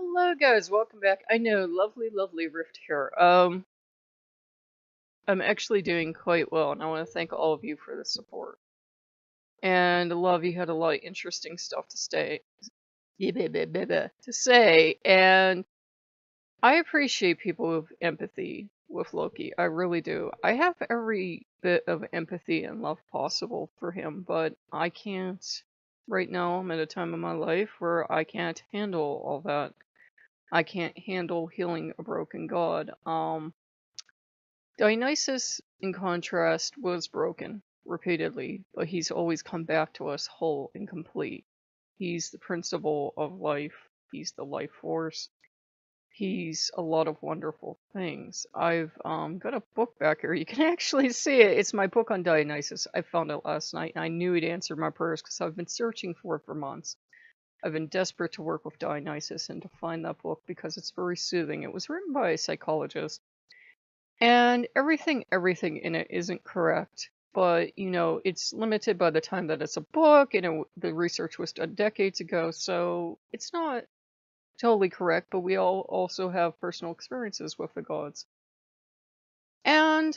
Hello guys, welcome back. I know, lovely Rift here. I'm actually doing quite well, and I want to thank all of you for the support. And a lot of you had a lot of interesting stuff to say, and I appreciate people with empathy with Loki. I really do. I have every bit of empathy and love possible for him, but I can't. Right now, I'm at a time in my life where I can't handle all that. I can't handle healing a broken god. Dionysus, in contrast, was broken repeatedly, but he's always come back to us whole and complete. He's the principle of life. He's the life force. He's a lot of wonderful things. I've got a book back here. You can actually see it. It's my book on Dionysus. I found it last night, and I knew he'd answer my prayers because I've been searching for it for months. I've been desperate to work with Dionysus and to find that book because it's very soothing. It was written by a psychologist, and everything in it isn't correct. But, you know, it's limited by the time that it's a book, and the research was done decades ago, so it's not totally correct, but we all also have personal experiences with the gods. And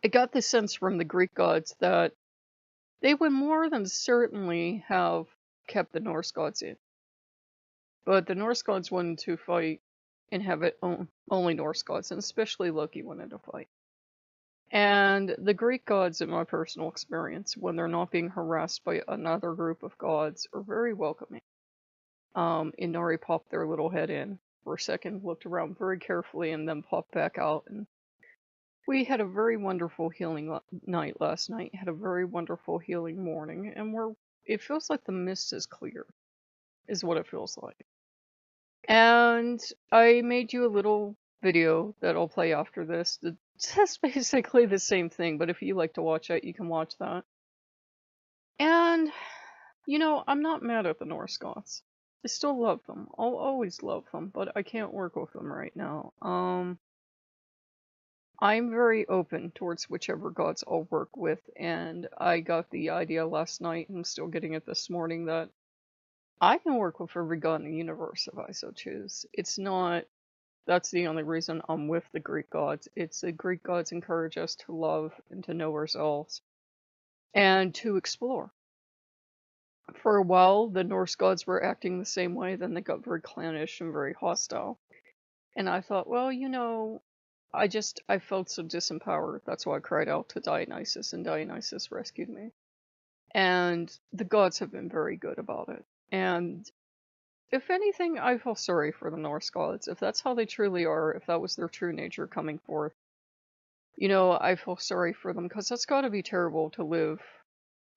I got the sense from the Greek gods that they would more than certainly have kept the Norse gods in. But the Norse gods wanted to fight and have it only Norse gods, and especially Loki wanted to fight. And the Greek gods, in my personal experience, when they're not being harassed by another group of gods, are very welcoming. Inari popped their little head in for a second, looked around very carefully, and then popped back out. And we had a very wonderful healing night last night, had a very wonderful healing morning, and it feels like the mist is clear, is what it feels like. And I made you a little video that I'll play after this. It's basically the same thing, but if you like to watch it, you can watch that. And, you know, I'm not mad at the Norse gods. I still love them. I'll always love them, but I can't work with them right now. I'm very open towards whichever gods I'll work with, and I got the idea last night, and I'm still getting it this morning, that I can work with every god in the universe if I so choose. It's not, that's the only reason I'm with the Greek gods. It's the Greek gods encourage us to love and to know ourselves and to explore. For a while, the Norse gods were acting the same way, then they got very clannish and very hostile. And I thought, well, you know, I felt so disempowered. That's why I cried out to Dionysus, and Dionysus rescued me. And the gods have been very good about it. And if anything, I feel sorry for the Norse gods. If that's how they truly are, if that was their true nature coming forth, you know, I feel sorry for them, because that's gotta be terrible to live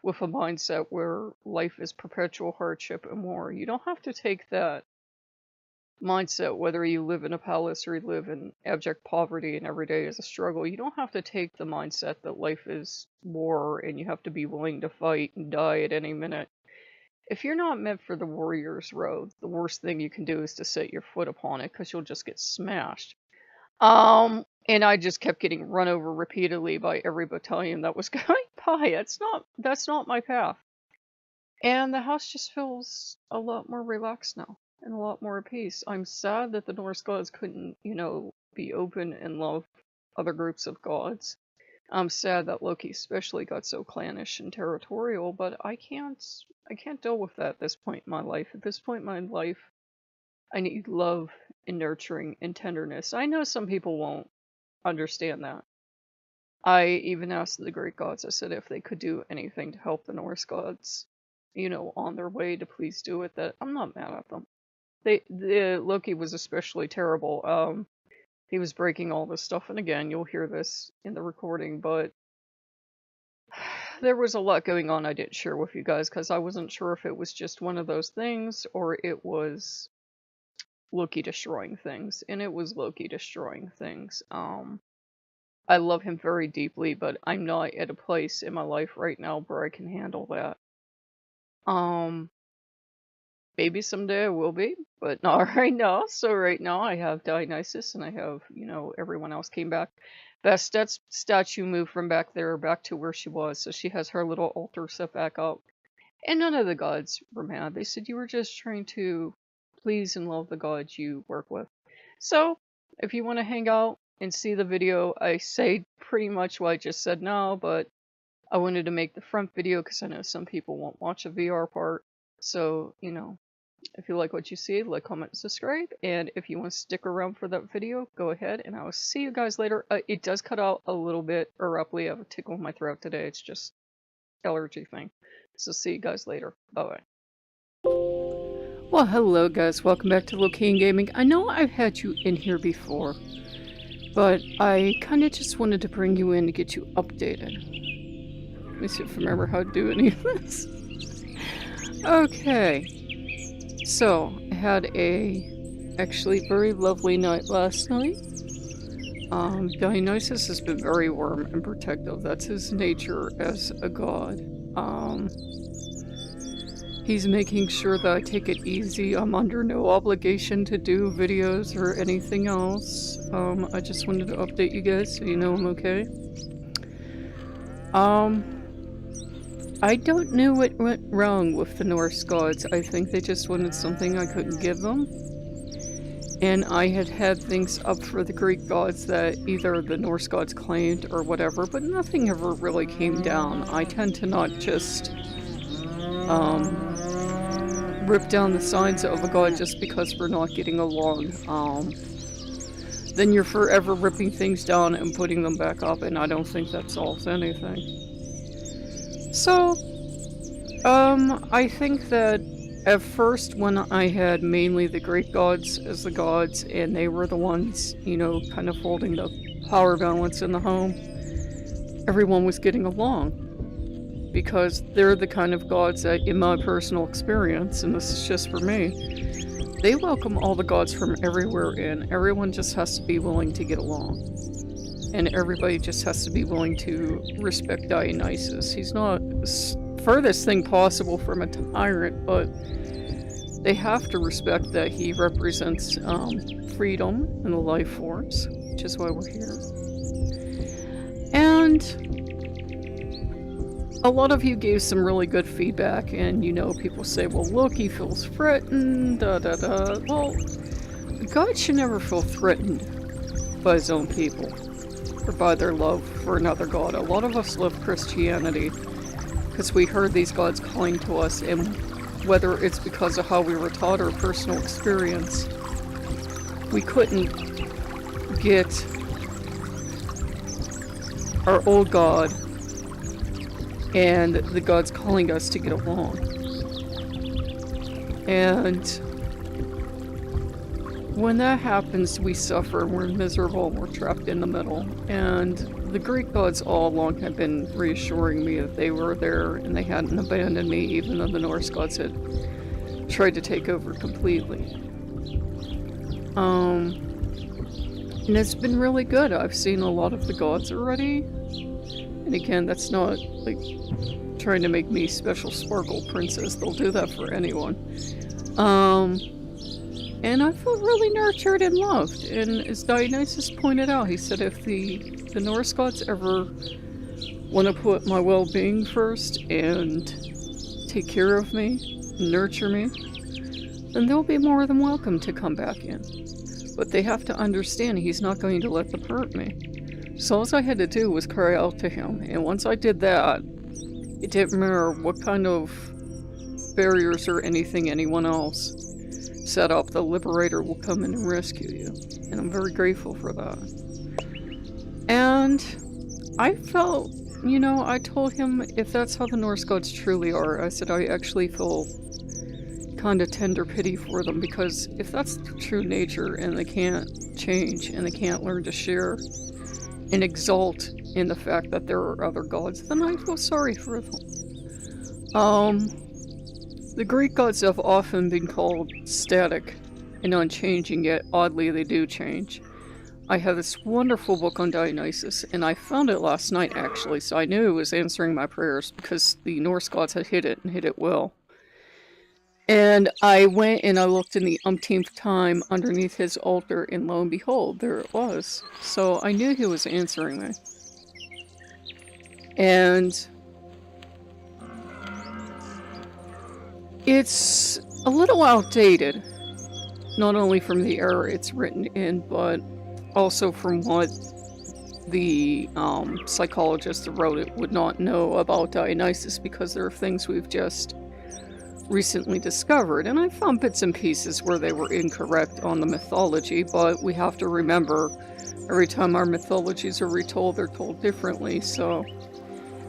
with a mindset where life is perpetual hardship and war. You don't have to take that mindset, whether you live in a palace or you live in abject poverty and every day is a struggle. You don't have to take the mindset that life is war and you have to be willing to fight and die at any minute. If you're not meant for the warrior's road, the worst thing you can do is to set your foot upon it, because you'll just get smashed. And I just kept getting run over repeatedly by every battalion that was going by. That's not my path. And the house just feels a lot more relaxed now, and a lot more at peace. I'm sad that the Norse gods couldn't, you know, be open and love other groups of gods. I'm sad that Loki especially got so clannish and territorial, but I can't deal with that at this point in my life. At this point in my life, I need love and nurturing and tenderness. I know some people won't understand that. I even asked the Greek gods, I said if they could do anything to help the Norse gods, you know, on their way, to please do it. That I'm not mad at them. The Loki was especially terrible. He was breaking all this stuff, and again, you'll hear this in the recording, but there was a lot going on I didn't share with you guys, because I wasn't sure if it was just one of those things, or it was Loki destroying things, and it was Loki destroying things. I love him very deeply, but I'm not at a place in my life right now where I can handle that. Maybe someday I will be, but not right now. So right now I have Dionysus, and I have, you know, everyone else came back. Best statue moved from back there back to where she was, so she has her little altar set back up. And none of the gods were mad. They said, you were just trying to please and love the gods you work with. So, if you want to hang out and see the video, I say pretty much what I just said now, but I wanted to make the front video because I know some people won't watch the VR part. So, you know, if you like what you see, like, comment, and subscribe. And if you want to stick around for that video, go ahead, and I will see you guys later. It does cut out a little bit abruptly. I have a tickle in my throat today. It's just allergy thing. So see you guys later. Bye-bye. Well, hello guys. Welcome back to Lokean Gaming. I know I've had you in here before, but I kind of just wanted to bring you in to get you updated. Let me see if I remember how to do any of this. Okay. So, I had a actually very lovely night last night. Dionysus has been very warm and protective. That's his nature as a god. He's making sure that I take it easy. I'm under no obligation to do videos or anything else. I just wanted to update you guys so you know I'm okay. I don't know what went wrong with the Norse gods. I think they just wanted something I couldn't give them. And I had things up for the Greek gods that either the Norse gods claimed or whatever, but nothing ever really came down. I tend to not just rip down the signs of a god just because we're not getting along. Then you're forever ripping things down and putting them back up, and I don't think that solves anything. So, I think that at first, when I had mainly the Greek gods as the gods, and they were the ones, you know, kind of holding the power balance in the home, everyone was getting along. Because they're the kind of gods that, in my personal experience, and this is just for me, they welcome all the gods from everywhere in. Everyone just has to be willing to get along. And everybody just has to be willing to respect Dionysus. He's not the furthest thing possible from a tyrant, but they have to respect that he represents freedom and the life force, which is why we're here. And a lot of you gave some really good feedback, and you know, people say, well, Loki feels threatened, da-da-da. Well, God should never feel threatened by his own people, or by their love for another god. A lot of us love Christianity because we heard these gods calling to us, and whether it's because of how we were taught or personal experience, we couldn't get our old god and the gods calling us to get along. And when that happens, we suffer, we're miserable, we're trapped in the middle. And the Greek gods all along have been reassuring me that they were there and they hadn't abandoned me, even though the Norse gods had tried to take over completely. And it's been really good. I've seen a lot of the gods already. And again, that's not like trying to make me special sparkle princess. They'll do that for anyone. And I felt really nurtured and loved. And as Dionysus pointed out, he said if the Norse gods ever want to put my well-being first and take care of me, nurture me, then they'll be more than welcome to come back in. But they have to understand he's not going to let them hurt me. So all I had to do was cry out to him, and once I did that, it didn't matter what kind of barriers or anything anyone else set up, the Liberator will come in and rescue you. And I'm very grateful for that. And I felt, you know, I told him if that's how the Norse gods truly are, I said I actually feel kind of tender pity for them, because if that's their true nature and they can't change and they can't learn to share and exalt in the fact that there are other gods, then I feel sorry for them. The Greek gods have often been called static and unchanging, yet oddly they do change. I have this wonderful book on Dionysus, and I found it last night actually, so I knew it was answering my prayers because the Norse gods had hid it and hid it well. And I went and I looked in the umpteenth time underneath his altar, and lo and behold, there it was. So I knew he was answering me. And it's a little outdated, not only from the era it's written in, but also from what the psychologist that wrote it would not know about Dionysus, because there are things we've just recently discovered. And I found bits and pieces where they were incorrect on the mythology, but we have to remember every time our mythologies are retold, they're told differently, so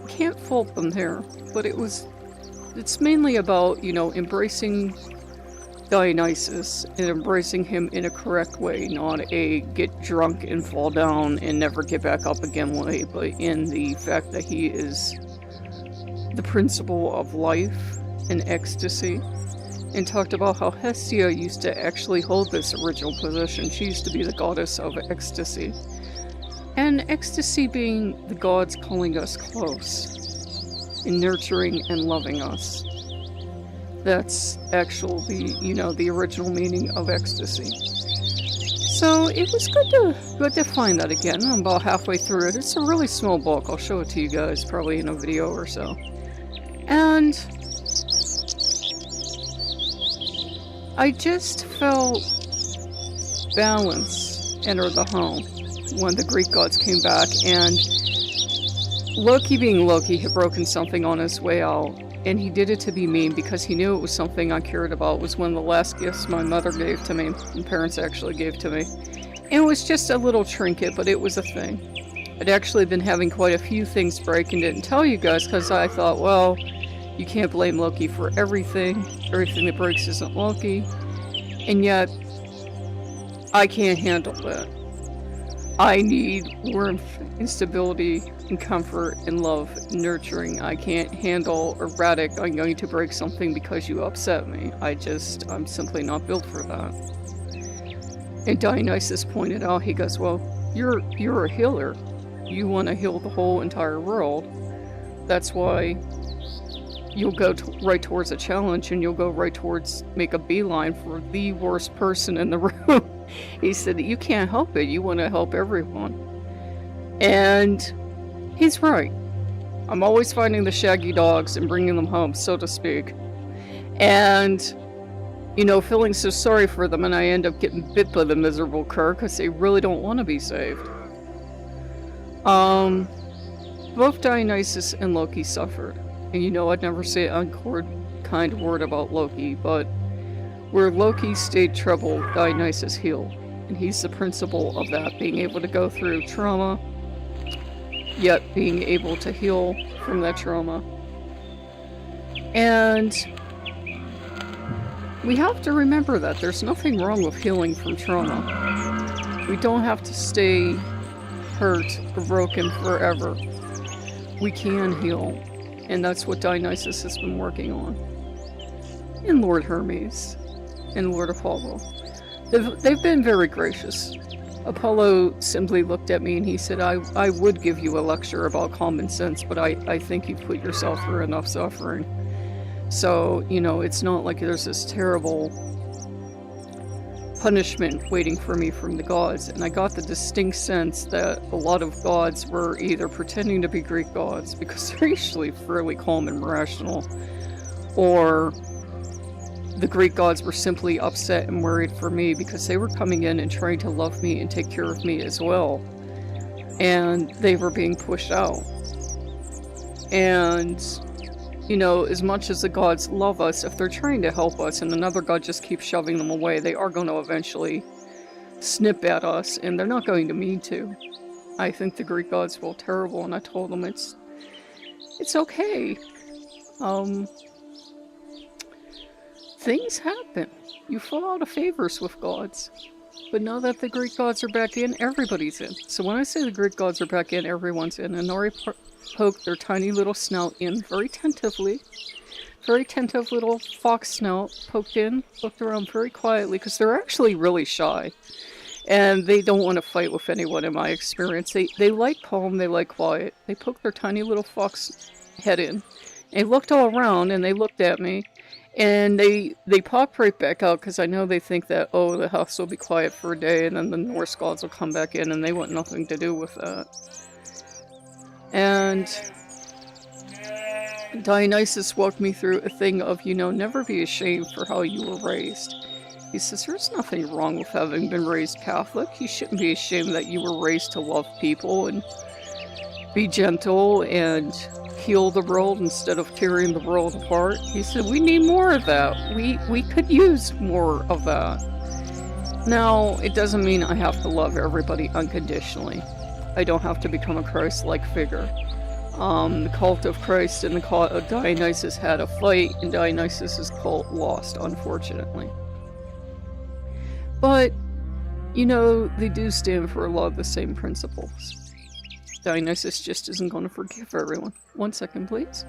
can't fault them there. But it's mainly about, you know, embracing Dionysus and embracing him in a correct way, not a get drunk and fall down and never get back up again way, but in the fact that he is the principle of life and ecstasy, and talked about how Hestia used to actually hold this original position. She used to be the goddess of ecstasy. And ecstasy being the gods calling us close and nurturing and loving us. That's actually, you know, the original meaning of ecstasy. So it was good to find that again. I'm about halfway through it. It's a really small book. I'll show it to you guys probably in a video or so. And I just felt balance enter the home when the Greek gods came back, and Loki being Loki had broken something on his way out, and he did it to be mean because he knew it was something I cared about. It was one of the last gifts my mother gave to me, and parents actually gave to me. And it was just a little trinket, but it was a thing. I'd actually been having quite a few things break and didn't tell you guys because I thought, well, you can't blame Loki for everything. Everything that breaks isn't Loki. And yet, I can't handle that. I need warmth and stability and comfort and love and nurturing. I can't handle erratic, I'm going to break something because you upset me. I'm simply not built for that. And Dionysus pointed out, he goes, well, you're a healer. You want to heal the whole entire world. That's why you'll go right towards a challenge, and you'll go right towards, make a beeline for the worst person in the room. He said, you can't help it. You want to help everyone. And he's right. I'm always finding the shaggy dogs and bringing them home, so to speak. And, you know, feeling so sorry for them, and I end up getting bit by the miserable cur because they really don't want to be saved. Both Dionysus and Loki suffered. And you know I'd never say an unkind word about Loki, but where Loki stayed troubled, Dionysus healed. And he's the principle of that, being able to go through trauma, yet being able to heal from that trauma. And we have to remember that there's nothing wrong with healing from trauma. We don't have to stay hurt or broken forever. We can heal. And that's what Dionysus has been working on. And Lord Hermes. And Lord Apollo. They've been very gracious. Apollo simply looked at me and he said, I would give you a lecture about common sense, but I think you've put yourself through enough suffering. So, you know, it's not like there's this terrible punishment waiting for me from the gods. And I got the distinct sense that a lot of gods were either pretending to be Greek gods, because they're usually fairly calm and rational, or the Greek gods were simply upset and worried for me because they were coming in and trying to love me and take care of me as well. And they were being pushed out. And, you know, as much as the gods love us, if they're trying to help us and another god just keeps shoving them away, they are going to eventually snip at us, and they're not going to mean to. I think the Greek gods feel terrible, and I told them it's okay. Things happen. You fall out of favors with gods. But now that the Greek gods are back in, everybody's in. So when I say the Greek gods are back in, everyone's in. And Nori poked their tiny little snout in very tentatively. Very attentive little fox snout poked in, looked around very quietly, because they're actually really shy. And they don't want to fight with anyone in my experience. They like calm, they like quiet. They poked their tiny little fox head in. They looked all around and they looked at me. And they pop right back out because I know they think that, oh, the house will be quiet for a day and then the Norse gods will come back in, and they want nothing to do with that. And Dionysus walked me through a thing of, you know, never be ashamed for how you were raised. He says, there's nothing wrong with having been raised Catholic. You shouldn't be ashamed that you were raised to love people and be gentle and heal the world instead of tearing the world apart. He said, we need more of that. We could use more of that. Now, it doesn't mean I have to love everybody unconditionally. I don't have to become a Christ-like figure. The cult of Christ and the cult of Dionysus had a fight, and Dionysus' cult lost, unfortunately. But, you know, they do stand for a lot of the same principles. Dionysus just isn't going to forgive everyone. 1 second, please.